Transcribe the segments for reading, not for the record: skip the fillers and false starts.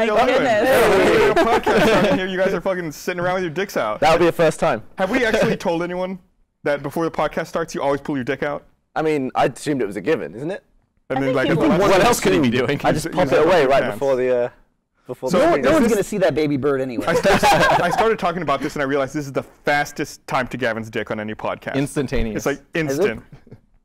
my What are you goodness. doing? A podcast starting here. You guys are fucking sitting around with your dicks out. That would be a first time. Have we actually told anyone that before the podcast starts, you always pull your dick out? I mean, I assumed it was a given, isn't it? And then, like, you would. What else could he be doing? I just pop it away right before the. Before So the no thing No one's goes. gonna see that baby bird anyway. I started talking about this and I realized this is the fastest time to Gavin's dick on any podcast. Instantaneous. It's like instant.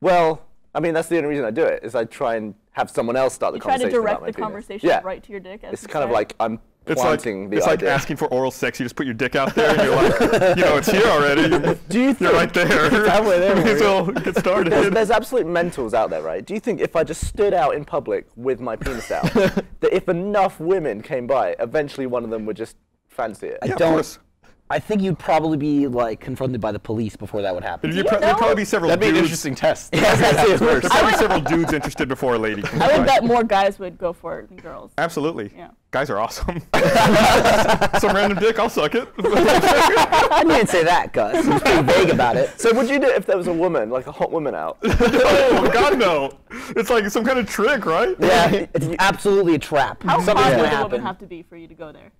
Well, I mean, that's the only reason I do it, is I try and have someone else start the You try to conversation direct about my the penis. conversation Yeah. right to your dick. As It's you kind of say. like I'm planting the It's like idea. asking for oral sex. You just put your dick out there and you're like, you know, it's here already. Do you think You're right there. halfway there, May as well get started. there's absolute mentals out there, right? Do you think if I just stood out in public with my penis out, that if enough women came by, eventually one of them would just fancy it? I Yeah, of don't. course. I think you'd probably be like confronted by the police before that would happen. There'd probably be several That'd be an dudes. interesting test. There'd probably be several dudes interested before a lady comes I would by. bet more guys would go for it than girls. Absolutely. Yeah. Guys are awesome. Some random dick, I'll suck it. I didn't say that, Gus. You're being vague about it. So would you do it if there was a woman, like a hot woman out? Oh, God, no. It's like some kind of trick, right? Yeah, it's absolutely a trap. How Something's hot gonna would a happen. woman have to be for you to go there?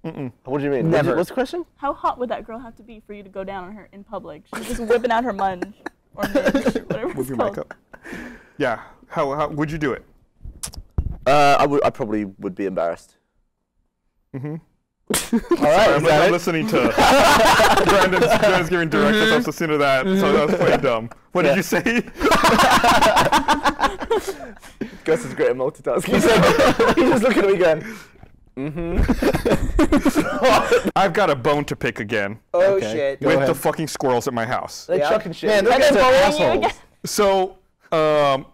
What do you mean? Never. What's the question? How hot would that girl have to be for you to go down on her in public? She's just whipping out her munch or minge, whatever Move it's your called. mic up. Yeah. How would you do it? I probably would be embarrassed. All right, I'm listening to Brandon's giving directions. I was listening to that, so that was quite dumb. What did you say? Gus is great at multitasking. He's just looking at me going, I've got a bone to pick again Oh Okay. shit. Go with ahead. the fucking squirrels at my house. they're Yeah. chucking shit. Man, those And guys then are bullying you assholes. again. So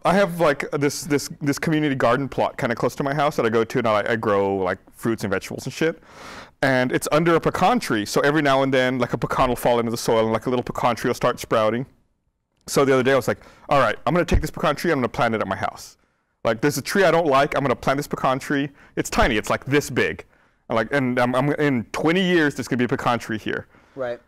I have like this community garden plot kind of close to my house that I go to, and I grow like fruits and vegetables and shit. And it's under a pecan tree, so every now and then like a pecan will fall into the soil and like a little pecan tree will start sprouting. So the other day I was like, all right, I'm gonna take this pecan tree, I'm gonna plant it at my house. Like there's a tree I don't like, I'm gonna plant this pecan tree. It's tiny, it's like this big. And I'm in 20 years there's gonna be a pecan tree here, Right.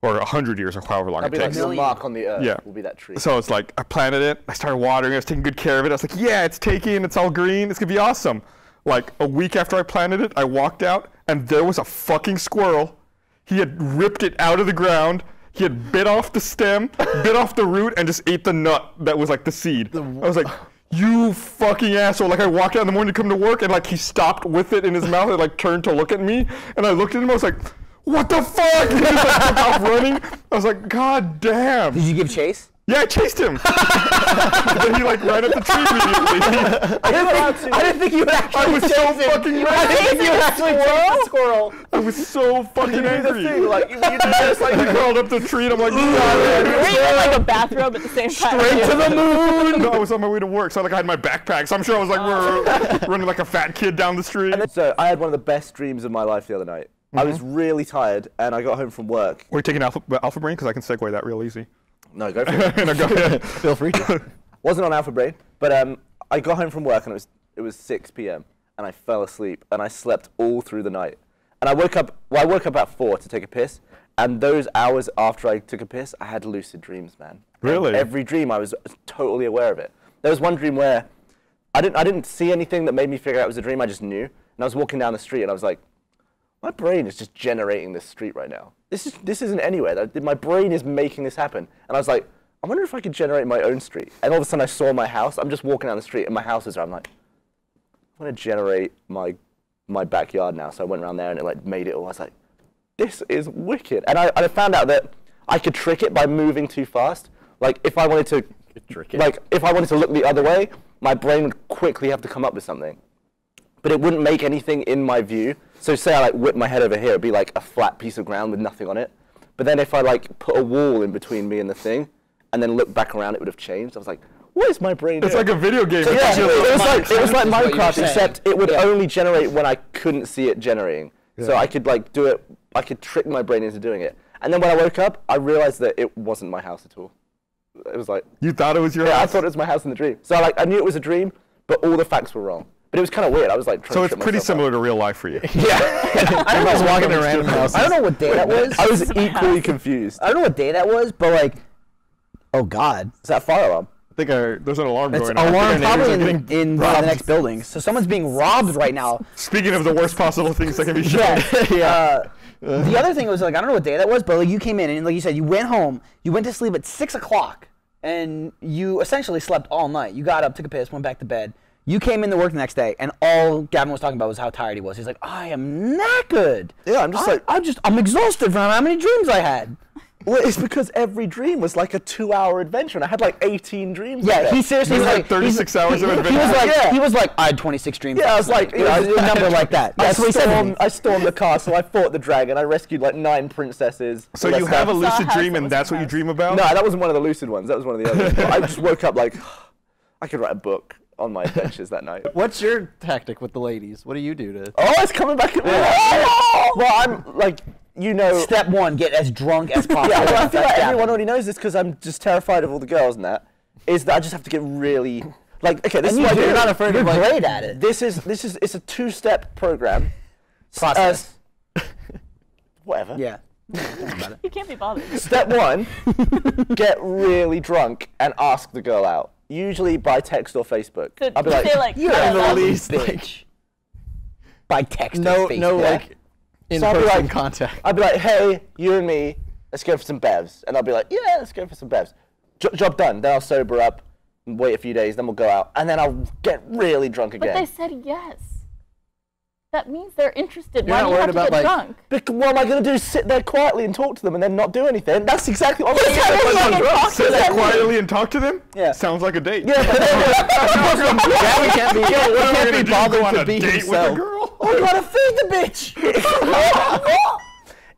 or 100 years or however long That'd it be like takes. the mark on the earth. Yeah. Will be that tree. So it's like I planted it, I started watering it, I was taking good care of it. I was like, yeah, it's taking, it's all green, it's gonna be awesome. Like a week after I planted it, I walked out and there was a fucking squirrel. He had ripped it out of the ground. He had bit off the stem, bit off the root, and just ate the nut that was like the seed. I was like, you fucking asshole. Like I walked out in the morning to come to work and like he stopped with it in his mouth and like turned to look at me. And I looked at him, I was like, what the fuck? He just like took off running. I was like, God damn. Did you give chase? Yeah, I chased him. Then he like ran up the tree immediately. I didn't think you would actually. I was so fucking I didn't think angry. you would actually chase the squirrel. I was so fucking angry. Like, you just like, I crawled up the tree and I'm like, Were you in like a bathrobe at the same time? Straight to the moon. no, I was on my way to work, so like I had my backpack, so I'm sure I was like running like a fat kid down the street. So I had one of the best dreams of my life the other night. I was really tired and I got home from work. We're taking alpha brain because I can segue that real easy. No, go for it. No, go ahead. Feel free to. Wasn't on Alpha Brain, but I got home from work and it was 6 p.m. and I fell asleep and I slept all through the night. And I woke up at 4 to take a piss, and those hours after I took a piss, I had lucid dreams, man. Really? Every dream I was totally aware of it. There was one dream where I didn't see anything that made me figure out it was a dream. I just knew. And I was walking down the street and I was like, my brain is just generating this street right now. This isn't anywhere. My brain is making this happen. And I was like, I wonder if I could generate my own street. And all of a sudden I saw my house. I'm just walking down the street and my house is there. I'm like, I want to generate my backyard now. So I went around there and it like made it all. I was like, this is wicked. And I found out that I could trick it by moving too fast. Like if I wanted to if I wanted to look the other way, my brain would quickly have to come up with something. But it wouldn't make anything in my view. So say I like whip my head over here, it'd be like a flat piece of ground with nothing on it. But then if I like put a wall in between me and the thing, and then look back around, it would have changed. I was like, what is my brain doing? It's like a video game. So yeah, it was like is what you're Minecraft, saying. except it would only generate when I couldn't see it generating. So I could like do it, I could trick my brain into doing it. And then when I woke up, I realized that it wasn't my house at all. It was like, You thought it was your yeah, I house? thought it was my house in the dream. So I knew it was a dream, but all the facts were wrong. But it was kind of weird. I was like, trying So to it's trip pretty myself similar up. to real life for you. I was walking in random houses. I don't know what day that was. I was equally confused. I don't know what day that was, but like, oh God. Is that a fire alarm? think our There's an alarm It's going on. alarm probably neighbors are in getting one of the robbed. next buildings. So someone's being robbed right now. Speaking of the worst possible things that can be shown. The other thing was like I don't know what day that was, but like you came in and like you said you went home, you went to sleep at 6 o'clock, and you essentially slept all night. You got up, took a piss, went back to bed. You came into work the next day, and all Gavin was talking about was how tired he was. He's like, I am knackered. Yeah, I'm just like, I'm exhausted from how many dreams I had. well, it's because every dream was like a 2-hour adventure, and I had like 18 dreams. Yeah, that he day. seriously You was had like 36 hours of adventure. He was like, Yeah. he was like, I had 26 dreams. Yeah, I was last like, night." It was a number like that. That's what he said to me. I stormed the castle, I fought the dragon, I rescued like 9 princesses. So all that you have a stuff. lucid house dream, that and was that's in what you house. dream about? No, that wasn't one of the lucid ones. That was one of the others. But I just woke up like, I could write a book on my adventures that night. What's your tactic with the ladies? What do you do to? Oh, it's coming back at me. Well, I'm like, you know. Step 1, get as drunk as possible. Yeah, well, I feel That's like Gavin. everyone already knows this because I'm just terrified of all the girls and that. Is that I just have to get really like, okay, this And is what I do. you're not afraid You're of like, great great at it. This is it's a 2-step program. Process. Whatever. Yeah. You can't be bothered. Step 1, get really drunk and ask the girl out. Usually by text or Facebook. So I'll be you like, say like, You're "Yeah, the love you." least bitch. By text No, or Facebook. no, like So I'll be in-person like- contact. I'd be like, hey, you and me, let's go for some bevs. And I'll be like, yeah, let's go for some bevs. Job done. Then I'll sober up, and wait a few days, then we'll go out. And then I'll get really drunk But again. they said yes. That means they're interested. You're Why not do you have worried to get about, like- drunk? What am I going to do? Sit there quietly and talk to them and then not do anything? That's exactly what I'm going to Exactly. do. Sit there quietly and talk to them? Yeah. Sounds like a date. Yeah, but then, Gavin can't be. What am I can't gonna be do, go on bothered a to be date with a himself. girl? oh, you got to feed the bitch.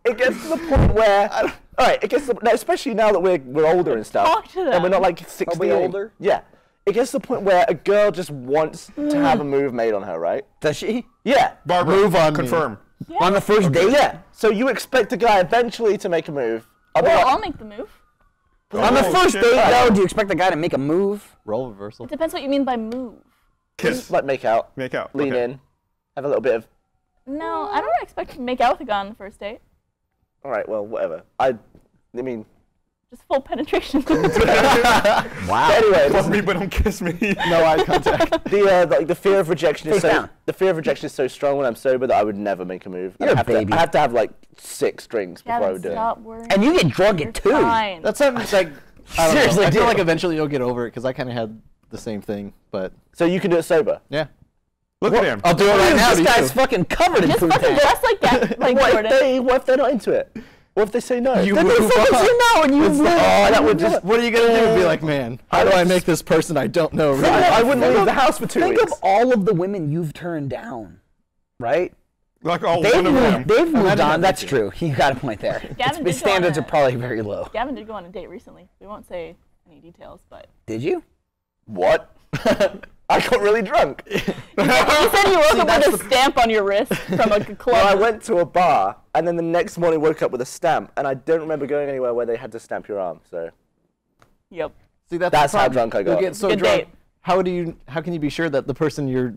It gets to the point where, all right, it gets to, now, especially now that we're older and stuff, Talk to and them. we're not like 16. Probably older? Yeah. It gets to the point where a girl just wants to have a move made on her, right? Does she? Yeah. Barbara, Move on me. confirm. Yeah. On the first date? Yeah. So you expect a guy eventually to make a move. I'll be Well, like, I'll make the move. On the Oh, first shit. date, though, do you expect the guy to make a move? Role reversal. It depends what you mean by move. Kiss. like make out, Make out. lean Okay. in, have a little bit of, No, I don't expect to make out with a guy on the first date. all right, well, whatever. I mean, Just full penetration. Wow. anyway, Love me, but don't kiss me. No eye contact. like the fear of rejection is Face so down. the fear of rejection is so strong when I'm sober that I would never make a move. You're a I have to have like 6 drinks before I Gavin, would do it. stop worrying. And you get drunk at 2. Fine. That's something like. I don't Seriously, know. I feel dude. like eventually you'll get over it because I kind of had the same thing, but So you can do it sober. yeah. Look at him. I'll do it right now. This to you. guy's fucking covered in Just food fucking tank. dress like that, like Jordan. What if they're not into it? What if they say no? You Then move they fucking on. say no, and you It's move like, on. that would just. What are you gonna do? Be like, man, how do I make this person I don't know? Really? I wouldn't leave the house for 2 Think weeks. of all of the women you've turned down, right? Like all They've one of them. moved not on. That's me true. You got a point there. Gavin His did go on standards a- are probably very low. Gavin did go on a date recently. We won't say any details, but Did you? What? I got really drunk. you said you woke up with a stamp on your wrist from like a club. Well, I went to a bar, and then the next morning woke up with a stamp, and I don't remember going anywhere where they had to stamp your arm. So Yep. See, that's That's the how problem. drunk I You'll got. get so Good drunk. date. How can you be sure that the person you're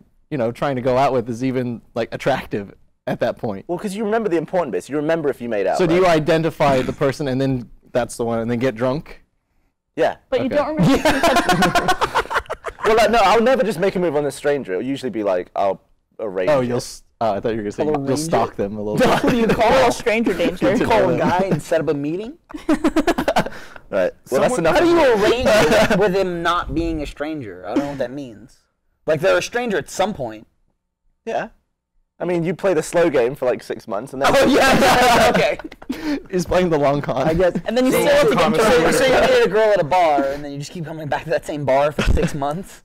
trying to go out with is even like attractive at that point? well, because you remember the important bits. You remember if you made out. So do you right? identify the person and then that's the one and then get drunk? Yeah. But you Okay. don't remember. Well, like, no, I'll never just make a move on a stranger. It'll usually be like I'll arrange. Oh, it. I thought you were gonna say Arrange you'll it? stalk them a little bit. Who do you call stranger danger? You call a guy and set up a meeting? Right. Well, that's enough. How do you arrange it with him not being a stranger? I don't know what that means. Like they're a stranger at some point. Yeah. I mean, you play the slow game for like 6 months, and then. Oh yeah, okay. He's playing the long con. I guess. And then you still have to Thomas get drunk. So you meet a girl at a bar, and then you just keep coming back to that same bar for 6 months.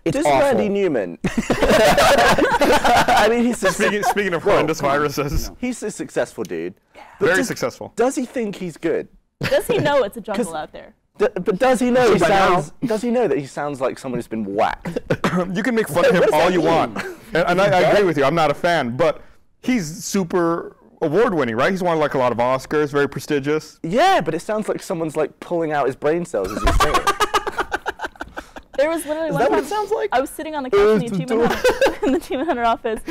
It's This awful. Randy Newman. I mean, he's a, Speaking of horrendous viruses, he's a successful dude. very successul. Does he think he's good? Does he know it's a jungle out there? But does he know he By now. sounds? Does he know that he sounds like someone who's been whacked? You can make fun of him does all that you mean? want, and I agree with you. I'm not a fan, but he's super award-winning, right? He's won like a lot of Oscars, very prestigious. Yeah, but it sounds like someone's like pulling out his brain cells as he's saying it. There was literally one that what time it sounds like? I was sitting on the couch in the achievement hunter office,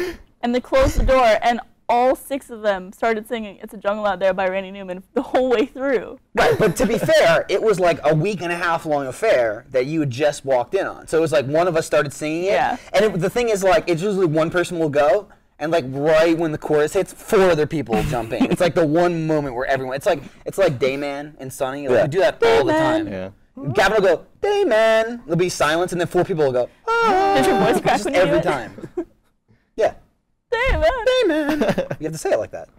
and they closed the door, and all 6 of them started singing "It's a Jungle Out There" by Randy Newman the whole way through. Right, but to be fair, it was like a week and a half long affair that you had just walked in on. So it was like one of us started singing it, Yeah. and the thing is, like, it's usually one person will go, and like right when the chorus hits, 4 other people will jump in. It's like the one moment where everyone. It's like Dayman and Sunny. Like, Yeah. we do that all the time. Yeah. Gavin will go, Dayman. There'll be silence, and then 4 people will go, ah. Did your voice crack Just when you do every it? time. Yeah. Damn, man. Dayman. You have to say it like that.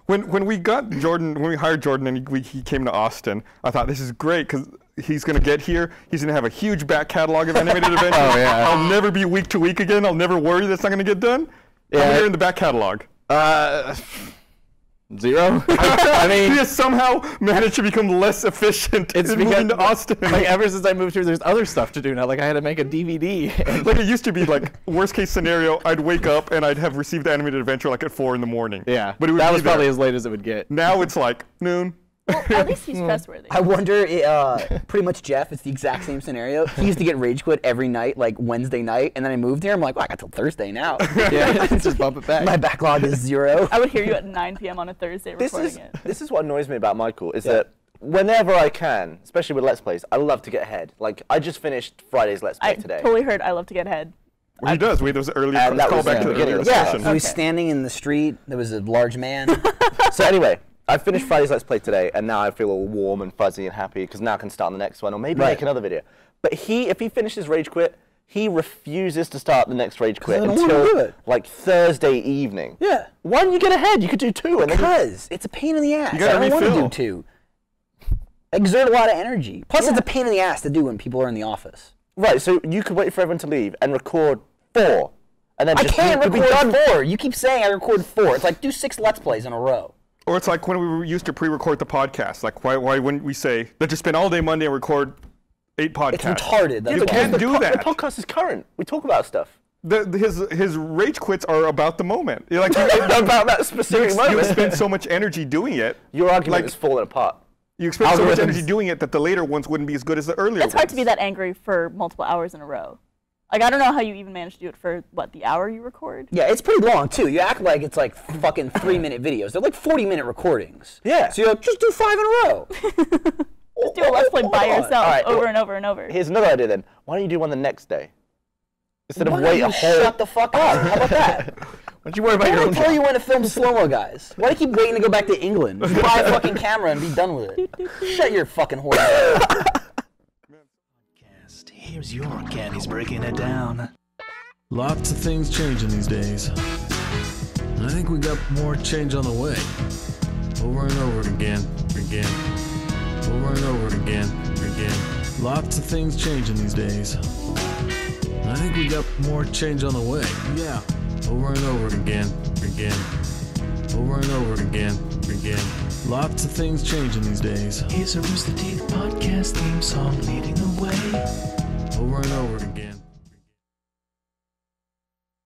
When we got Jordan, when we hired Jordan and he came to Austin, I thought this is great because he's going to get here. He's going to have a huge back catalog of animated adventures. Oh, yeah. I'll never be week to week again. I'll never worry that's not going to get done. Yeah. How many are in the back catalog? 0. I mean, he has somehow managed to become less efficient in moving to Austin. Like, ever since I moved here, there's other stuff to do now. Like, I had to make a DVD. Like, it used to be like, worst case scenario, I'd wake up and I'd have received the animated adventure like at 4 in the morning. Yeah, But it would that be was probably there. as late as it would get. Now it's like noon. Well, at least he's trustworthy. I wonder, pretty much Jeff, it's the exact same scenario. He used to get rage quit every night, like Wednesday night, and then I moved here. I'm like, well, I got till Thursday now. Yeah, just bump it back. My backlog is 0. I would hear you at 9 p.m. on a Thursday recording it. This is what annoys me about Michael, is that whenever I can, especially with Let's Plays, I love to get ahead. Like, I just finished Friday's Let's Play I today. totally heard I love to get ahead. Well, he does. There was an earlier And that was callback the to the beginning earlier of the Yeah, discussion. he was Okay. standing in the street. There was a large man. So anyway, I finished Friday's Let's Play today, and now I feel all warm and fuzzy and happy, because now I can start on the next one, or maybe Right. make another video. But if he finishes Rage Quit, he refuses to start the next Rage Quit I don't wanna do until it. like Thursday evening. Yeah. Why don't you get ahead? You could do 2. And then Because it's a pain in the ass. I gotta don't want to refill. do 2. Exert a lot of energy. Plus, it's a pain in the ass to do when people are in the office. Right, so you could wait for everyone to leave and record 4. And then I just can't be record done. 4. You keep saying I record 4. It's like, do 6 Let's Plays in a row. Or it's like when we used to pre-record the podcast. Like, why wouldn't we say, let's just spend all day Monday and record 8 podcasts? It's retarded. That's You what can't it is. do that. The podcast is current. We talk about stuff. His rage quits are about the moment. You're like, About that specific you moment. spend so much energy doing it. Your argument like, is falling apart. You expend so much Algorithms. energy doing it that the later ones wouldn't be as good as the earlier ones. It's hard to be that angry for multiple hours in a row. Like, I don't know how you even manage to do it for, what, the hour you record? Yeah, it's pretty long, too. You act like it's like fucking 3-minute videos. They're like 40-minute recordings. Yeah. So you're like, just do 5 in a row. Just do a Let's Play by yourself Alright, over well, and over and over. Here's another idea then. Why don't you do one the next day? Instead of Why wait don't a you whole... shut the fuck up? How about that? Don't you worry about Why your did own I tell job. you when to film slow-mo, guys? Why do you keep waiting to go back to England? Just buy a fucking camera and be done with it. Shut your fucking horse. Here's your candies breaking it down. Lots of things changing these days. I think we got more change on the way. Over and over again. Over and over again. Lots of things changing these days. I think we got more change on the way. Yeah. Over and over again. Over and over again. Lots of things changing these days. Here's a Rooster Teeth podcast theme song leading the way. Over and over again.